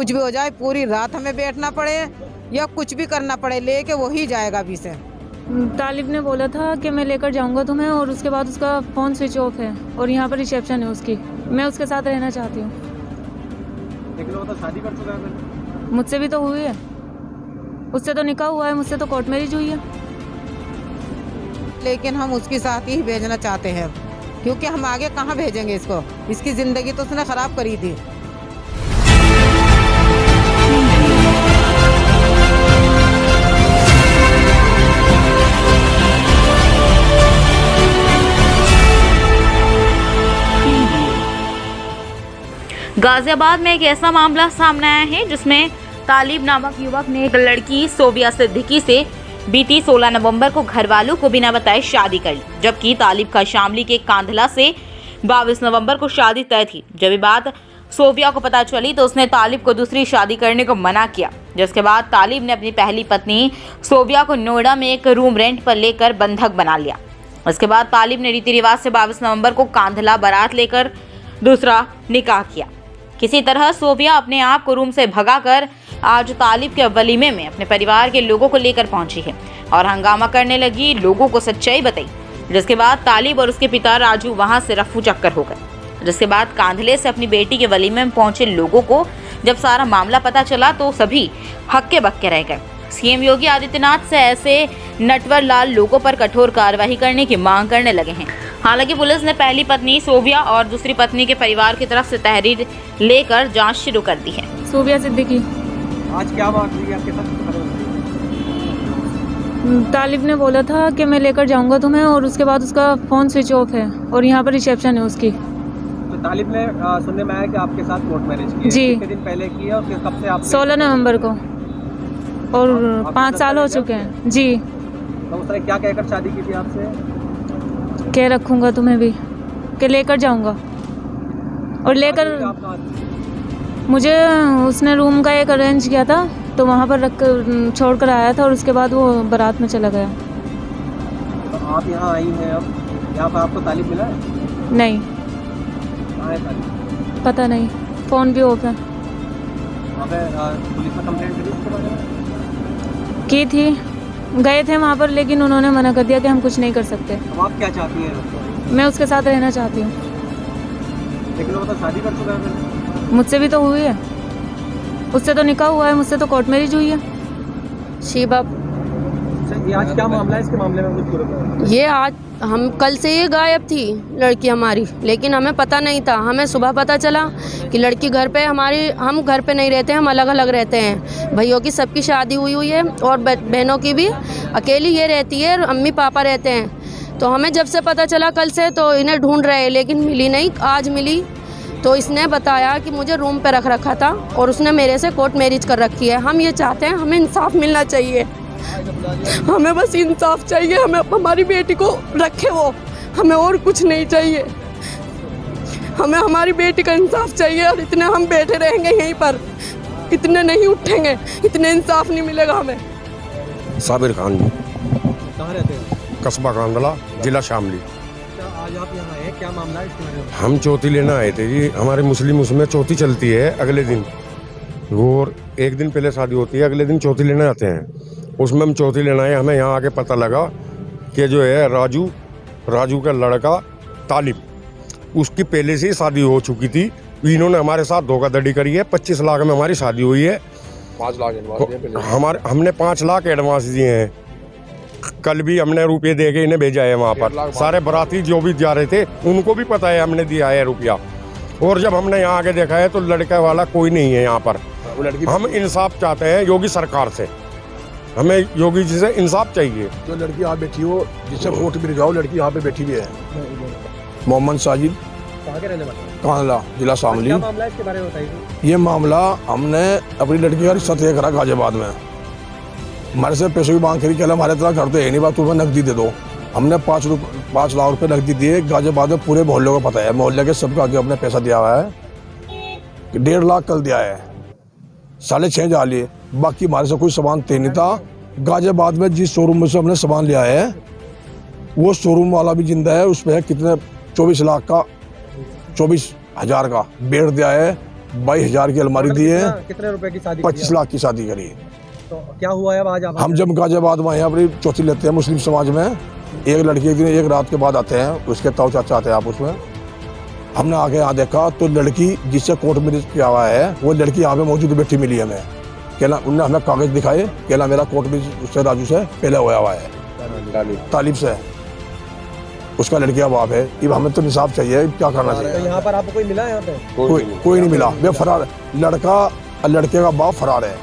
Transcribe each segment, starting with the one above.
कुछ भी हो जाए, पूरी रात हमें बैठना पड़े या कुछ भी करना पड़े, लेके वही जाएगा अभी से। तालिब ने बोला था कि मैं लेकर जाऊंगा तुम्हें, और उसके बाद उसका फ़ोन स्विच ऑफ है और यहाँ पर रिसेप्शन है उसकी। मैं उसके साथ रहना चाहती हूँ। लेकिन वो तो शादी कर चुका है। मुझसे भी तो हुई है, उससे तो निकाह हुआ है, मुझसे तो कोर्ट मैरिज हुई है। लेकिन हम उसके साथ ही भेजना चाहते हैं, क्योंकि हम आगे कहाँ भेजेंगे इसको, इसकी ज़िंदगी तो उसने ख़राब करी थी। गाजियाबाद में एक ऐसा मामला सामने आया है जिसमें तालिब नामक युवक ने एक लड़की सोबिया सिद्दीकी से बीती 16 नवंबर को घर वालों को बिना बताए शादी कर ली, जबकि तालिब का शामली के कांधला से 22 नवंबर को शादी तय थी। जब ये बात सोबिया को पता चली तो उसने तालिब को दूसरी शादी करने को मना किया, जिसके बाद तालिब ने अपनी पहली पत्नी सोबिया को नोएडा में एक रूम रेंट पर लेकर बंधक बना लिया। उसके बाद तालिब ने रीति रिवाज से 22 नवंबर को कांधला बारात लेकर दूसरा निकाह किया। किसी तरह सोबिया अपने आप को रूम से भगाकर आज तालिब के वलीमे में अपने परिवार के लोगों को लेकर पहुंची है और हंगामा करने लगी, लोगों को सच्चाई बताई, जिसके बाद तालिब और उसके पिता राजू वहां से रफू चक्कर हो गए। जिसके बाद कांधले से अपनी बेटी के वलीमे में पहुंचे लोगों को जब सारा मामला पता चला तो सभी हक्के बक्के रह गए। सीएम योगी आदित्यनाथ से ऐसे नटवर लाल लोगों पर कठोर कार्रवाई करने की मांग करने लगे हैं। हालांकि पुलिस ने पहली पत्नी सोबिया और दूसरी पत्नी के परिवार की तरफ से तहरीर लेकर जांच शुरू कर दी है। सोबिया सिद्दीकी। आज क्या बात हुई आपके साथ? तालिब ने बोला था कि मैं लेकर जाऊंगा तुम्हें, और उसके बाद उसका फ़ोन स्विच ऑफ है और यहाँ पर रिसेप्शन है उसकी। तो तालिब ने सुनने में आया कि आपके साथ कोर्ट मैरिज की है। जी। कितने दिन पहले की है और कब से आप? 16 नवंबर को, और 5 साल हो चुके हैं। जी। तो उसने क्या कहकर शादी की थी आपसे? कह रखूंगा तुम्हें भी, कि लेकर जाऊंगा, और लेकर मुझे उसने रूम का एक अरेंज किया था तो वहाँ पर रख कर छोड़ कर आया था, और उसके बाद वो बारात में चला गया। तो आप यहाँ आई हैं, अब यहाँ पर आपको तालिब मिला है? नहीं, कहाँ है तालिब? पता नहीं, फ़ोन भी ऑफ है। वहाँ पे पुलिस में कंप्लेंट करी उसके बारे में? की थी, गए थे वहाँ पर, लेकिन उन्होंने मना कर दिया कि हम कुछ नहीं कर सकते। अब आप क्या चाहती हैं? मैं उसके साथ रहना चाहती हूँ। लेकिन वो तो शादी कर चुका है। मुझसे भी तो हुई है, उससे तो निकाह हुआ है, मुझसे तो कोर्ट मैरिज हुई है। शीबा। ये आज क्या मामला है? इसके मामले में कुछ पूरा? ये आज हम कल से ये गायब थी लड़की हमारी, लेकिन हमें पता नहीं था। हमें सुबह पता चला कि लड़की घर पे हमारी, हम घर पे नहीं रहते हैं, हम अलग अलग रहते हैं। भैयों की सबकी शादी हुई है और बहनों की भी, अकेली ये रहती है, अम्मी पापा रहते हैं। तो हमें जब से पता चला कल से, तो इन्हें ढूंढ रहे, लेकिन मिली नहीं। आज मिली तो इसने बताया कि मुझे रूम पे रख रखा था और उसने मेरे से कोर्ट मैरिज कर रखी है। हम ये चाहते हैं, हमें इंसाफ मिलना चाहिए, हमें बस इंसाफ चाहिए। हमें हमारी बेटी को रखे वो, हमें और कुछ नहीं चाहिए। हमें हमारी बेटी का इंसाफ चाहिए, और इतने हम बैठे रहेंगे यहीं पर, इतने नहीं उठेंगे, इतने इंसाफ नहीं मिलेगा हमें। साबिर खान जी। कहाँ रहते हैं? कस्बा कांधला, जिला शामली। आज आप यहाँ आए, क्या मामला है इसके बारे में? हम चौथी लेना आए थे जी। हमारे मुस्लिम उसमें चौथी चलती है अगले दिन, वो एक दिन पहले शादी होती है, अगले दिन चौथी लेने आते हैं। उसमें हम चौथी लेना आए। हमें यहाँ आके पता लगा कि जो है राजू का लड़का तालिब, उसकी पहले से ही शादी हो चुकी थी। इन्होंने हमारे साथ धोखाधड़ी करी है। 25 लाख में हमारी शादी हुई है। 5 लाख एडवांस हमने 5 लाख एडवांस दिए हैं। कल भी हमने रुपये दे के इन्हें भेजा है वहाँ पर। सारे बराती जो भी जा रहे थे उनको भी पता है हमने दिया है रुपया। और जब हमने यहाँ आके देखा है तो लड़का वाला कोई नहीं है यहाँ पर। हम इंसाफ चाहते हैं योगी सरकार से, हमें योगी जी से इंसाफ चाहिए। जो लड़की यहाँ बैठी हो, जिससे कोर्ट में जाओ, लड़की यहाँ पे बैठी हुई है। मोहम्मद साजिद, कहाँ के रहने वाले? कांधला, जिला शामली। क्या मामला है इसके बारे में बताइए। ये मामला हमने अपनी लड़की का रिश्ता तय करा गाजियाबाद में। हमारे से पैसे भी मांग करी, चला हमारे तरह करते है नहीं, बात तुम्हें नकदी दे दो। हमने 5 लाख रुपए नकदी दिए। गाजियाबाद में पूरे मोहल्ले को पता है, मोहल्ले के सबका आगे अपने पैसा दिया हुआ है। 1.5 लाख कल दिया है, 6.5 हजार लिए। बाकी हमारे से कोई सामान तय नहीं था। गाजियाबाद में जिस शोरूम में से हमने सामान लिया है, वो शोरूम वाला भी जिंदा है। उस पर कितने 24 लाख का, 24 हजार का बेड दिया है। 22,000 की अलमारी दी है, कितने रुपए की शादी 25 लाख की शादी करी। तो क्या हुआ है अब आज आप हम जब गाजियाबाद में अपनी चौथी लेते हैं मुस्लिम समाज में, एक लड़की एक दिन एक रात के बाद आते हैं, उसके ताऊ चाचा आते हैं आप उसमें। हमने आके यहाँ देखा तो लड़की जिससे कोर्ट मैरिज किया हुआ है वो लड़की यहाँ पे मौजूद बैठी मिली हमें। कहना उनने हमें कागज दिखाए, कहना मेरा कोर्ट मैरिज उससे राजू से पहले हुआ है, तालिब से, उसका लड़की का बाप है। अब हमें तो इंसाफ चाहिए, क्या करना तो चाहिए? यहाँ पर आपको कोई मिला है यहाँ पे? कोई नहीं मिला, वे फरार, लड़का लड़के का बाप फरार है।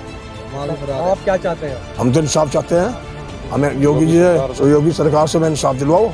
आप क्या चाहते हैं? हम तो इंसाफ चाहते हैं, हमें योगी जी से, योगी सरकार से मैं इंसाफ दिलवाओ।